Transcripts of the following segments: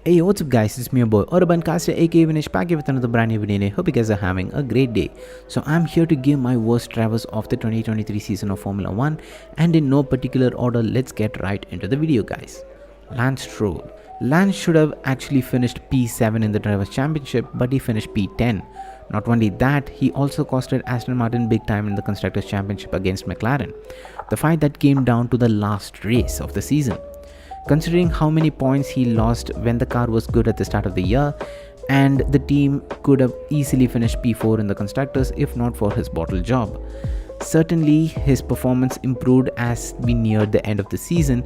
Hey, what's up guys, it's me your boy Urban Caster aka Vinesh back here with another brand new video. Hope you guys are having a great day. So I'm here to give my worst drivers of the 2023 season of Formula 1, and in no particular order, let's get right into the video guys. Lance Stroll. Lance should have actually finished P7 in the Drivers' Championship, but he finished P10. Not only that, he also costed Aston Martin big time in the Constructors' Championship against McLaren, the fight that came down to the last race of the season. Considering how many points he lost when the car was good at the start of the year, and the team could have easily finished P4 in the Constructors if not for his bottle job. Certainly his performance improved as we neared the end of the season,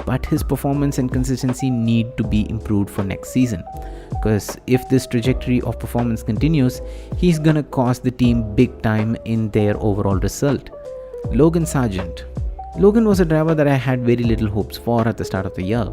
but his performance and consistency need to be improved for next season, because if this trajectory of performance continues, he's gonna cost the team big time in their overall result. Logan Sargent. Logan was a driver that I had very little hopes for at the start of the year,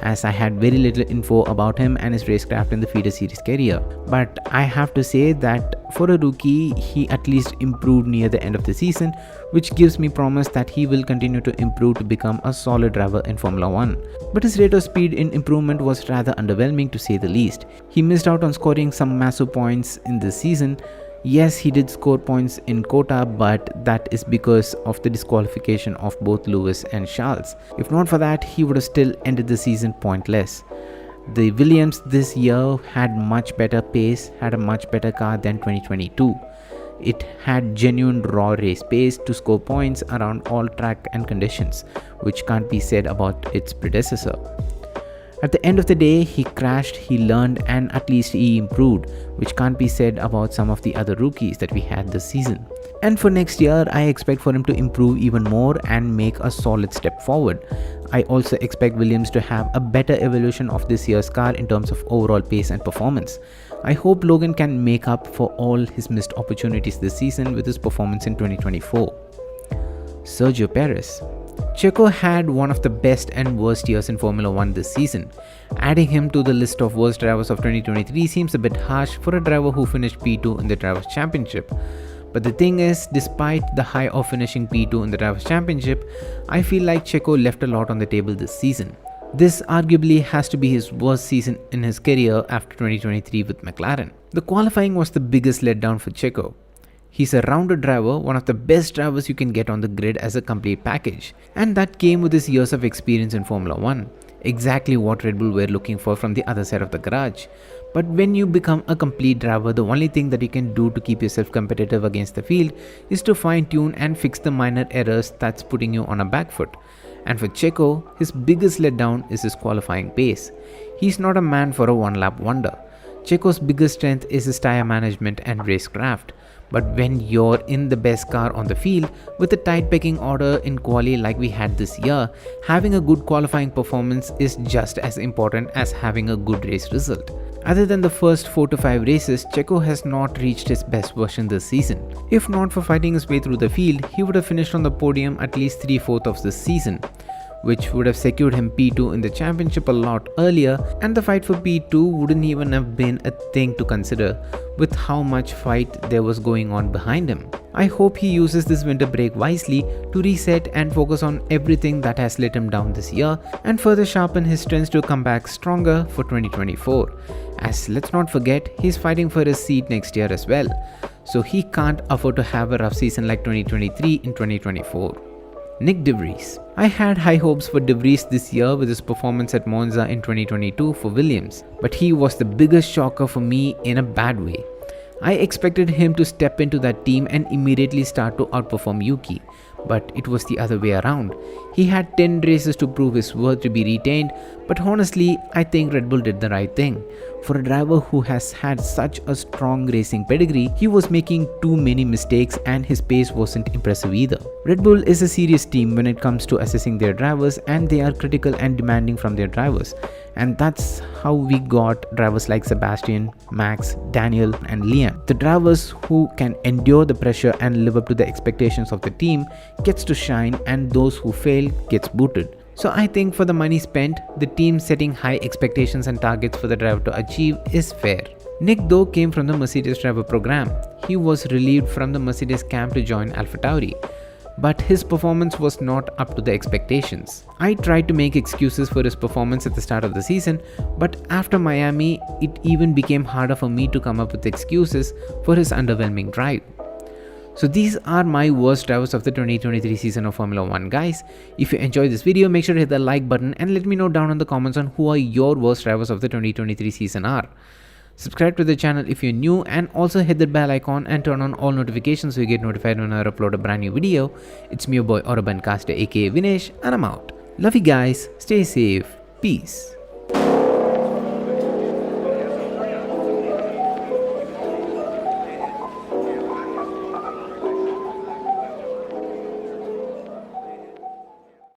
as I had very little info about him and his racecraft in the feeder series career. But I have to say that for a rookie, he at least improved near the end of the season, which gives me promise that he will continue to improve to become a solid driver in Formula 1. But his rate of speed in improvement was rather underwhelming to say the least. He missed out on scoring some massive points in this season. Yes, he did score points in quota, but that is because of the disqualification of both Lewis and Charles. If not for that, he would have still ended the season pointless. The Williams this year had much better pace, had a much better car than 2022. It had genuine raw race pace to score points around all track and conditions, which can't be said about its predecessor. At the end of the day, he crashed, he learned, and at least he improved, which can't be said about some of the other rookies that we had this season. And for next year, I expect for him to improve even more and make a solid step forward. I also expect Williams to have a better evolution of this year's car in terms of overall pace and performance. I hope Logan can make up for all his missed opportunities this season with his performance in 2024. Sergio Perez. Checo had one of the best and worst years in Formula 1 this season. Adding him to the list of worst drivers of 2023 seems a bit harsh for a driver who finished P2 in the Drivers' Championship. But the thing is, despite the high of finishing P2 in the Drivers' Championship, I feel like Checo left a lot on the table this season. This arguably has to be his worst season in his career after 2023 with McLaren. The qualifying was the biggest letdown for Checo. He's a rounded driver, one of the best drivers you can get on the grid as a complete package, and that came with his years of experience in Formula 1, exactly what Red Bull were looking for from the other side of the garage. But when you become a complete driver, the only thing that you can do to keep yourself competitive against the field is to fine-tune and fix the minor errors that's putting you on a back foot. And for Checo, his biggest letdown is his qualifying pace. He's not a man for a one-lap wonder. Checo's biggest strength is his tyre management and racecraft. But when you're in the best car on the field with a tight pecking order in quali like we had this year, having a good qualifying performance is just as important as having a good race result. Other than the first 4 to 5 races, Checo has not reached his best version this season. If not for fighting his way through the field, he would have finished on the podium at least 3/4 of the season, which would have secured him P2 in the championship a lot earlier, and the fight for P2 wouldn't even have been a thing to consider with how much fight there was going on behind him. I hope he uses this winter break wisely to reset and focus on everything that has let him down this year and further sharpen his strengths to come back stronger for 2024. As let's not forget, he's fighting for his seat next year as well, so he can't afford to have a rough season like 2023 in 2024. Nick De Vries. I had high hopes for De Vries this year with his performance at Monza in 2022 for Williams, but he was the biggest shocker for me in a bad way. I expected him to step into that team and immediately start to outperform Yuki, but it was the other way around. He had 10 races to prove his worth to be retained, but honestly, I think Red Bull did the right thing. For a driver who has had such a strong racing pedigree, he was making too many mistakes and his pace wasn't impressive either. Red Bull is a serious team when it comes to assessing their drivers, and they are critical and demanding from their drivers. And that's how we got drivers like Sebastian, Max, Daniel and Liam. The drivers who can endure the pressure and live up to the expectations of the team gets to shine, and those who fail gets booted. So I think for the money spent, the team setting high expectations and targets for the driver to achieve is fair. Nick though came from the Mercedes driver program. He was relieved from the Mercedes camp to join AlphaTauri. but his performance was not up to the expectations. I tried to make excuses for his performance at the start of the season, but after Miami, it even became harder for me to come up with excuses for his underwhelming drive. So these are my worst drivers of the 2023 season of Formula 1, guys. If you enjoyed this video, make sure to hit the like button and let me know down in the comments on who are your worst drivers of the 2023 season are. Subscribe to the channel if you're new and also hit the bell icon and turn on all notifications so you get notified when I upload a brand new video. It's me, your boy Autobahn Caster aka Vinesh, and I'm out. Love you guys, stay safe, peace.